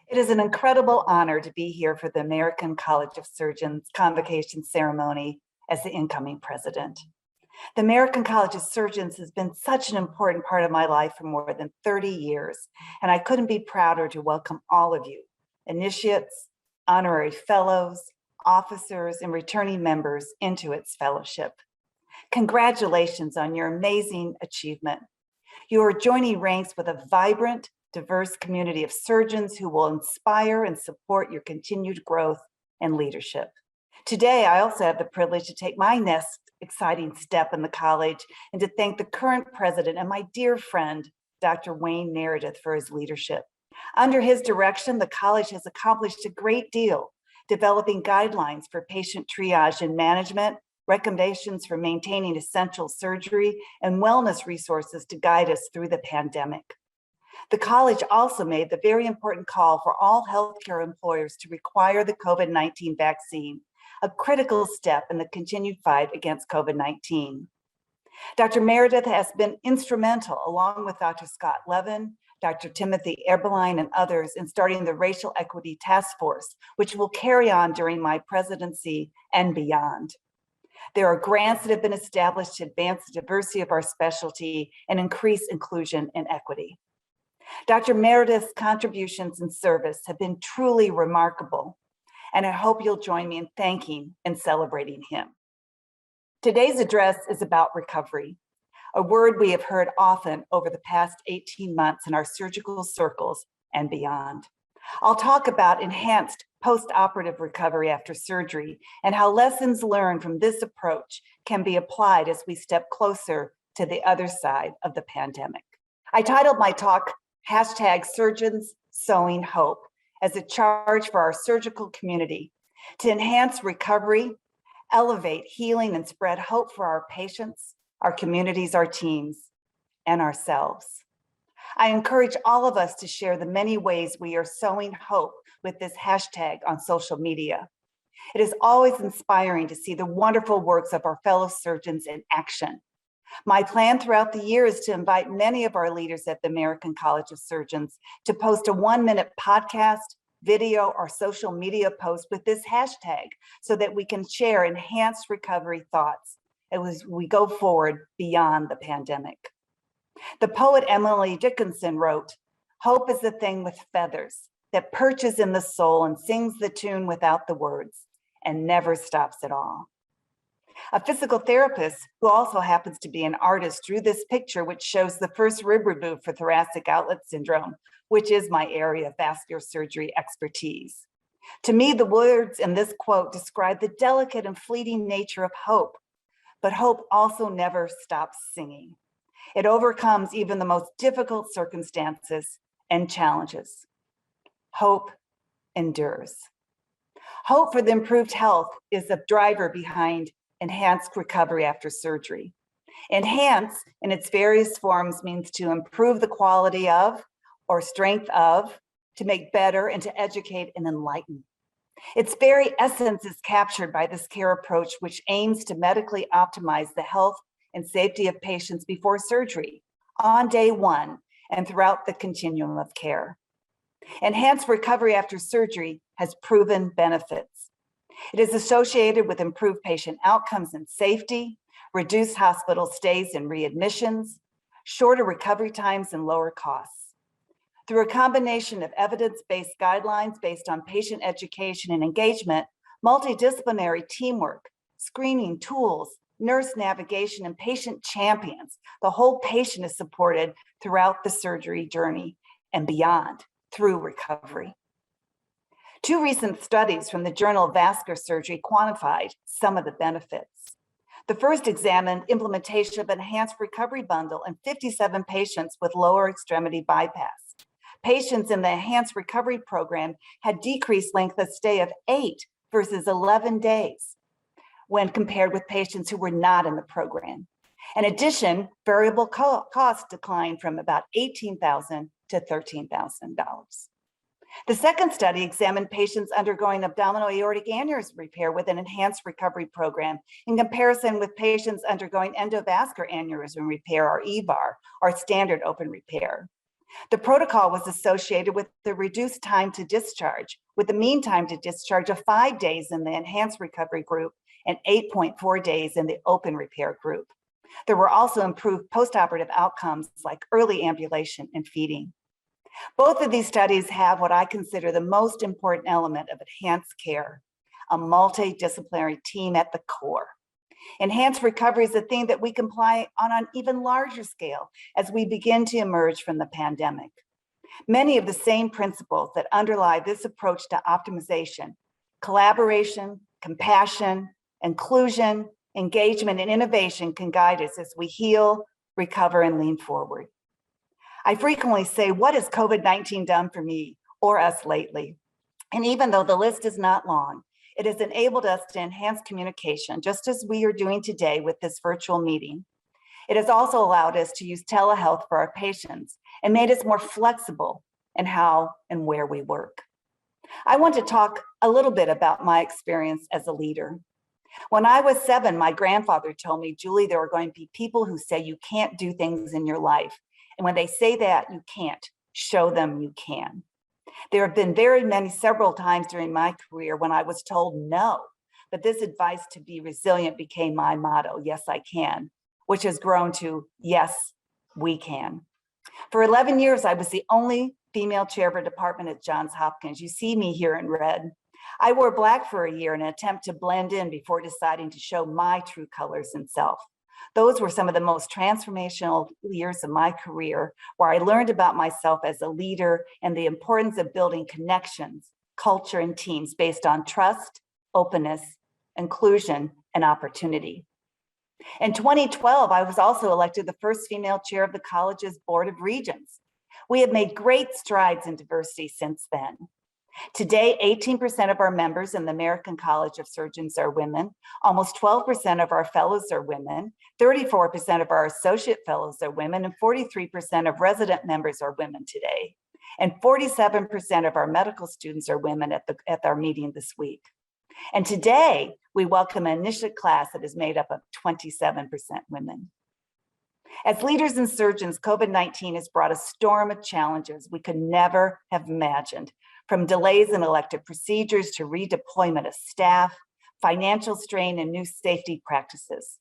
It is an incredible honor to be here for the American College of Surgeons Convocation Ceremony as the incoming president. The American College of Surgeons has been such an important part of my life for more than 30 years, and I couldn't be prouder to welcome all of you, initiates, honorary fellows, officers, and returning members into its fellowship. Congratulations on your amazing achievement. You are joining ranks with a vibrant, diverse community of surgeons who will inspire and support your continued growth and leadership. Today, I also have the privilege to take my next exciting step in the college and to thank the current president and my dear friend, Dr. Wayne Meredith, for his leadership. Under his direction, the college has accomplished a great deal, developing guidelines for patient triage and management, recommendations for maintaining essential surgery, and wellness resources to guide us through the pandemic. The college also made the very important call for all healthcare employers to require the COVID-19 vaccine, a critical step in the continued fight against COVID-19. Dr. Meredith has been instrumental, along with Dr. Scott Levin, Dr. Timothy Eberlein, and others, in starting the Racial Equity Task Force, which will carry on during my presidency and beyond. There are grants that have been established to advance the diversity of our specialty and increase inclusion and equity. Dr. Meredith's contributions and service have been truly remarkable, and I hope you'll join me in thanking and celebrating him. Today's address is about recovery, a word we have heard often over the past 18 months in our surgical circles and beyond. I'll talk about enhanced post-operative recovery after surgery and how lessons learned from this approach can be applied as we step closer to the other side of the pandemic. I titled my talk, #SurgeonsSowingHope, as a charge for our surgical community to enhance recovery, elevate healing, and spread hope for our patients, our communities, our teams, and ourselves. I encourage all of us to share the many ways we are sowing hope with this hashtag on social media. It is always inspiring to see the wonderful works of our fellow surgeons in action. My plan throughout the year is to invite many of our leaders at the American College of Surgeons to post a 1-minute podcast, video, or social media post with this hashtag so that we can share enhanced recovery thoughts as we go forward beyond the pandemic. The poet Emily Dickinson wrote, "Hope is the thing with feathers that perches in the soul and sings the tune without the words and never stops at all." A physical therapist who also happens to be an artist drew this picture, which shows the first rib removed for thoracic outlet syndrome, which is my area of vascular surgery expertise. To me, the words in this quote describe the delicate and fleeting nature of hope, but hope also never stops singing. It overcomes even the most difficult circumstances and challenges. Hope endures. Hope for the improved health is the driver behind enhanced recovery after surgery. Enhance in its various forms means to improve the quality of or strength of, to make better, and to educate and enlighten. Its very essence is captured by this care approach, which aims to medically optimize the health and safety of patients before surgery, on day one, and throughout the continuum of care. Enhanced recovery after surgery has proven benefits. It is associated with improved patient outcomes and safety, reduced hospital stays and readmissions, shorter recovery times, and lower costs. Through a combination of evidence-based guidelines based on patient education and engagement, multidisciplinary teamwork, screening tools, nurse navigation, and patient champions, the whole patient is supported throughout the surgery journey and beyond through recovery. 2 recent studies from the Journal of Vascular Surgery quantified some of the benefits. The first examined implementation of enhanced recovery bundle in 57 patients with lower extremity bypass. Patients in the enhanced recovery program had decreased length of stay of 8 versus 11 days when compared with patients who were not in the program. In addition, variable costs declined from about $18,000 to $13,000. The second study examined patients undergoing abdominal aortic aneurysm repair with an enhanced recovery program in comparison with patients undergoing endovascular aneurysm repair, or EVAR, or standard open repair. The protocol was associated with the reduced time to discharge, with the mean time to discharge of 5 days in the enhanced recovery group and 8.4 days in the open repair group. There were also improved postoperative outcomes like early ambulation and feeding. Both of these studies have what I consider the most important element of enhanced care, a multidisciplinary team at the core. Enhanced recovery is a theme that we can apply on an even larger scale as we begin to emerge from the pandemic. Many of the same principles that underlie this approach to optimization, collaboration, compassion, inclusion, engagement, and innovation can guide us as we heal, recover, and lean forward. I frequently say, what has COVID-19 done for me or us lately? And even though the list is not long, it has enabled us to enhance communication, just as we are doing today with this virtual meeting. It has also allowed us to use telehealth for our patients and made us more flexible in how and where we work. I want to talk a little bit about my experience as a leader. When I was 7, my grandfather told me, Julie, there are going to be people who say you can't do things in your life. And when they say that you can't, show them you can. There have been several times during my career when I was told no, but this advice to be resilient became my motto, yes, I can, which has grown to yes, we can. For 11 years, I was the only female chair of a department at Johns Hopkins. You see me here in red. I wore black for a year in an attempt to blend in before deciding to show my true colors and self. Those were some of the most transformational years of my career, where I learned about myself as a leader and the importance of building connections, culture, and teams based on trust, openness, inclusion, and opportunity. In 2012, I was also elected the first female chair of the college's Board of Regents. We have made great strides in diversity since then. Today, 18% of our members in the American College of Surgeons are women, almost 12% of our fellows are women, 34% of our associate fellows are women, and 43% of resident members are women today. And 47% of our medical students are women at our meeting this week. And today, we welcome an initiate class that is made up of 27% women. As leaders and surgeons, COVID-19 has brought a storm of challenges we could never have imagined, from delays in elective procedures to redeployment of staff, financial strain, and new safety practices.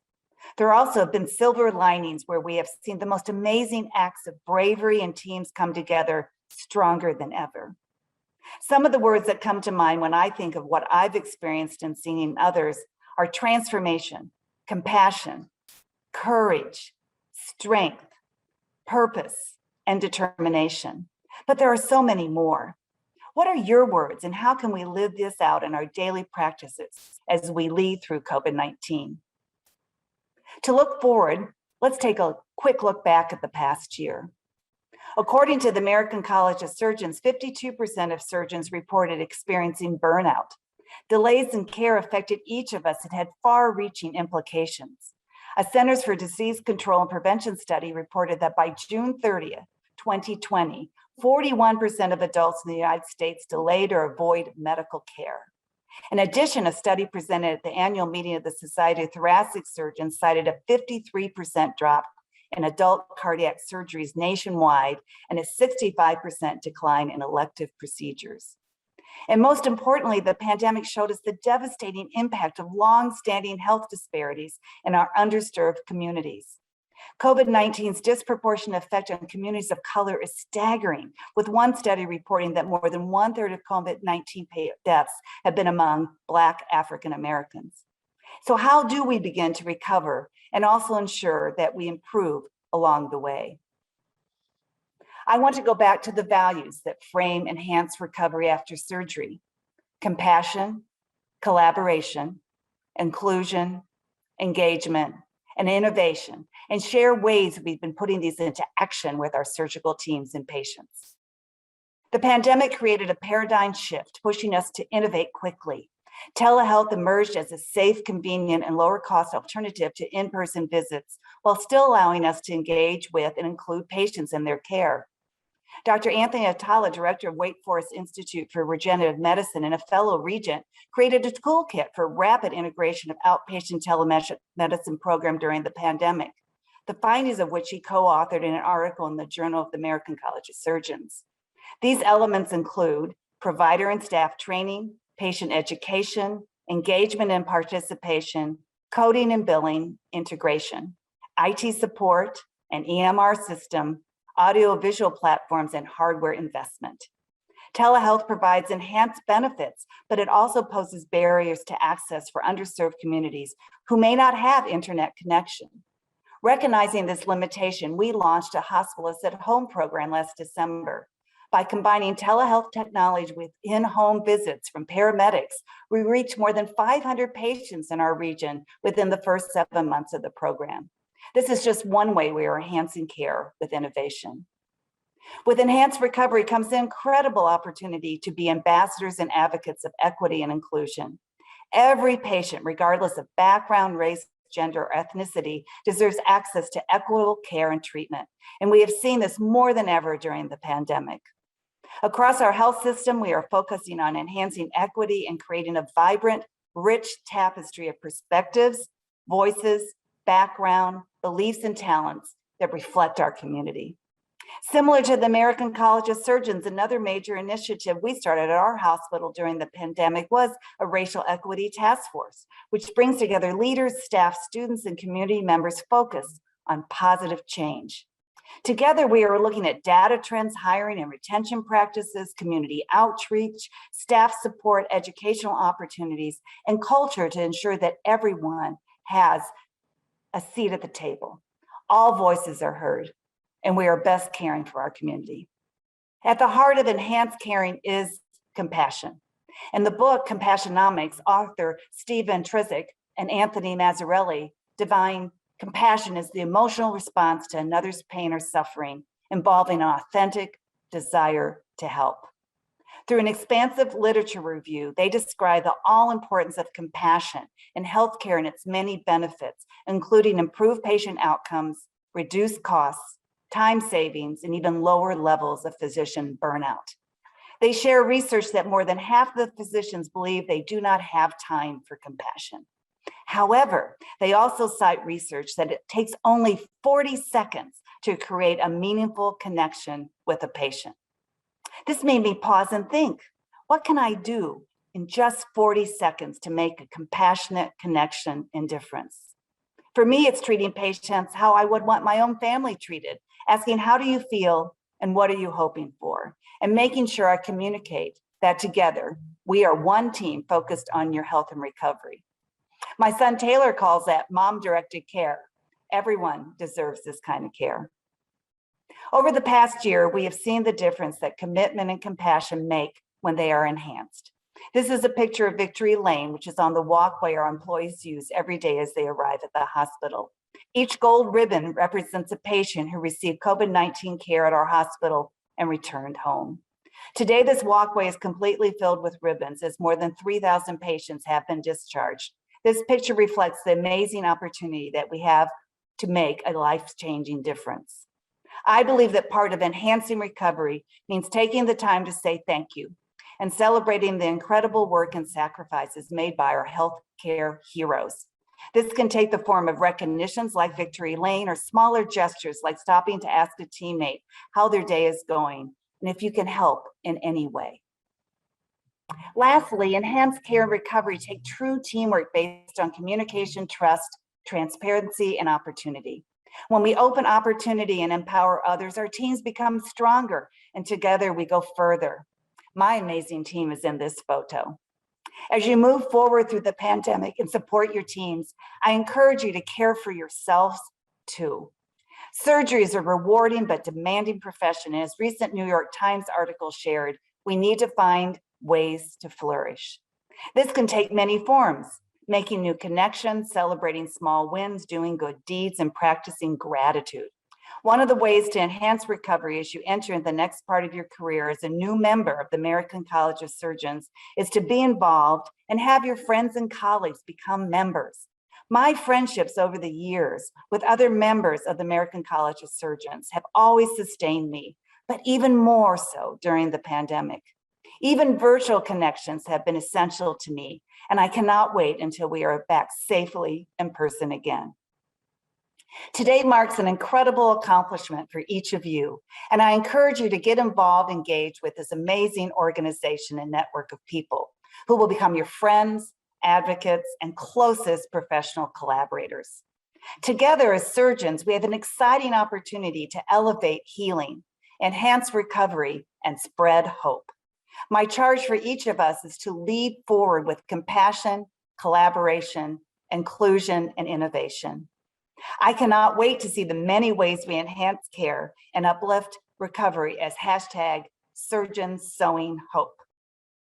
There also have been silver linings where we have seen the most amazing acts of bravery and teams come together stronger than ever. Some of the words that come to mind when I think of what I've experienced and seen in others are transformation, compassion, courage, strength, purpose, and determination. But there are so many more. What are your words, and how can we live this out in our daily practices as we lead through COVID-19? To look forward, let's take a quick look back at the past year. According to the American College of Surgeons, 52% of surgeons reported experiencing burnout. Delays in care affected each of us and had far-reaching implications. A Centers for Disease Control and Prevention study reported that by June 30th, 2020, 41% of adults in the United States delayed or avoid medical care. In addition, a study presented at the annual meeting of the Society of Thoracic Surgeons cited a 53% drop in adult cardiac surgeries nationwide and a 65% decline in elective procedures. And most importantly, the pandemic showed us the devastating impact of long-standing health disparities in our underserved communities. COVID-19's disproportionate effect on communities of color is staggering, with one study reporting that more than 1/3 of COVID-19 deaths have been among Black African Americans. So how do we begin to recover and also ensure that we improve along the way? I want to go back to the values that frame enhanced recovery after surgery: compassion, collaboration, inclusion, engagement, and innovation, and share ways we've been putting these into action with our surgical teams and patients. The pandemic created a paradigm shift, pushing us to innovate quickly. Telehealth emerged as a safe, convenient, and lower cost alternative to in-person visits, while still allowing us to engage with and include patients in their care. Dr. Anthony Atala, director of Wake Forest Institute for Regenerative Medicine and a fellow regent, created a toolkit for rapid integration of outpatient telemedicine program during the pandemic. the findings of which he co-authored in an article in the Journal of the American College of Surgeons. These elements include provider and staff training, patient education, engagement and participation, coding and billing integration, IT support, an EMR system, audiovisual platforms, and hardware investment. Telehealth provides enhanced benefits, but it also poses barriers to access for underserved communities who may not have internet connection. Recognizing this limitation, we launched a hospitalist at home program last December. By combining telehealth technology with in-home visits from paramedics, we reached more than 500 patients in our region within the first 7 months of the program. This is just one way we are enhancing care with innovation. With enhanced recovery comes the incredible opportunity to be ambassadors and advocates of equity and inclusion. Every patient, regardless of background, race, gender, or ethnicity, deserves access to equitable care and treatment. And we have seen this more than ever during the pandemic. Across our health system, we are focusing on enhancing equity and creating a vibrant, rich tapestry of perspectives, voices, background, beliefs, and talents that reflect our community. Similar to the American College of Surgeons, another major initiative we started at our hospital during the pandemic was a racial equity task force, which brings together leaders, staff, students, and community members focused on positive change. Together, we are looking at data trends, hiring and retention practices, community outreach, staff support, educational opportunities, and culture to ensure that everyone has a seat at the table. All voices are heard, and we are best caring for our community. At the heart of enhanced caring is compassion. In the book, Compassionomics, author Stephen Trizik and Anthony Mazzarelli define compassion as the emotional response to another's pain or suffering, involving an authentic desire to help. Through an expansive literature review, they describe the all-importance of compassion in healthcare and its many benefits, including improved patient outcomes, reduced costs, time savings, and even lower levels of physician burnout. They share research that more than half of the physicians believe they do not have time for compassion. However, they also cite research that it takes only 40 seconds to create a meaningful connection with a patient. This made me pause and think, what can I do in just 40 seconds to make a compassionate connection and difference? For me, it's treating patients how I would want my own family treated, asking, how do you feel and what are you hoping for? And making sure I communicate that together, we are one team focused on your health and recovery. My son Taylor calls that mom-directed care. Everyone deserves this kind of care. Over the past year, we have seen the difference that commitment and compassion make when they are enhanced. This is a picture of Victory Lane, which is on the walkway our employees use every day as they arrive at the hospital. Each gold ribbon represents a patient who received COVID-19 care at our hospital and returned home. Today, this walkway is completely filled with ribbons as more than 3,000 patients have been discharged. This picture reflects the amazing opportunity that we have to make a life-changing difference. I believe that part of enhancing recovery means taking the time to say thank you and celebrating the incredible work and sacrifices made by our healthcare heroes. This can take the form of recognitions like Victory Lane or smaller gestures like stopping to ask a teammate how their day is going and if you can help in any way. Lastly, enhanced care and recovery take true teamwork based on communication, trust, transparency, and opportunity. When we open opportunity and empower others, our teams become stronger, and together we go further. My amazing team is in this photo. As you move forward through the pandemic and support your teams, I encourage you to care for yourselves too. Surgery is a rewarding but demanding profession. As recent New York Times article shared, we need to find ways to flourish. This can take many forms: making new connections, celebrating small wins, doing good deeds, and practicing gratitude. One of the ways to enhance recovery as you enter the next part of your career as a new member of the American College of Surgeons is to be involved and have your friends and colleagues become members. My friendships over the years with other members of the American College of Surgeons have always sustained me, but even more so during the pandemic. Even virtual connections have been essential to me, and I cannot wait until we are back safely in person again. Today marks an incredible accomplishment for each of you, and I encourage you to get involved, engage with this amazing organization and network of people who will become your friends, advocates, and closest professional collaborators. Together as surgeons, we have an exciting opportunity to elevate healing, enhance recovery, and spread hope. My charge for each of us is to lead forward with compassion, collaboration, inclusion, and innovation. I cannot wait to see the many ways we enhance care and uplift recovery as #SurgeonsSowingHope.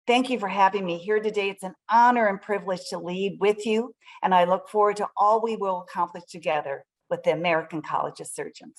Thank you for having me here today. It's an honor and privilege to lead with you, and I look forward to all we will accomplish together with the American College of Surgeons.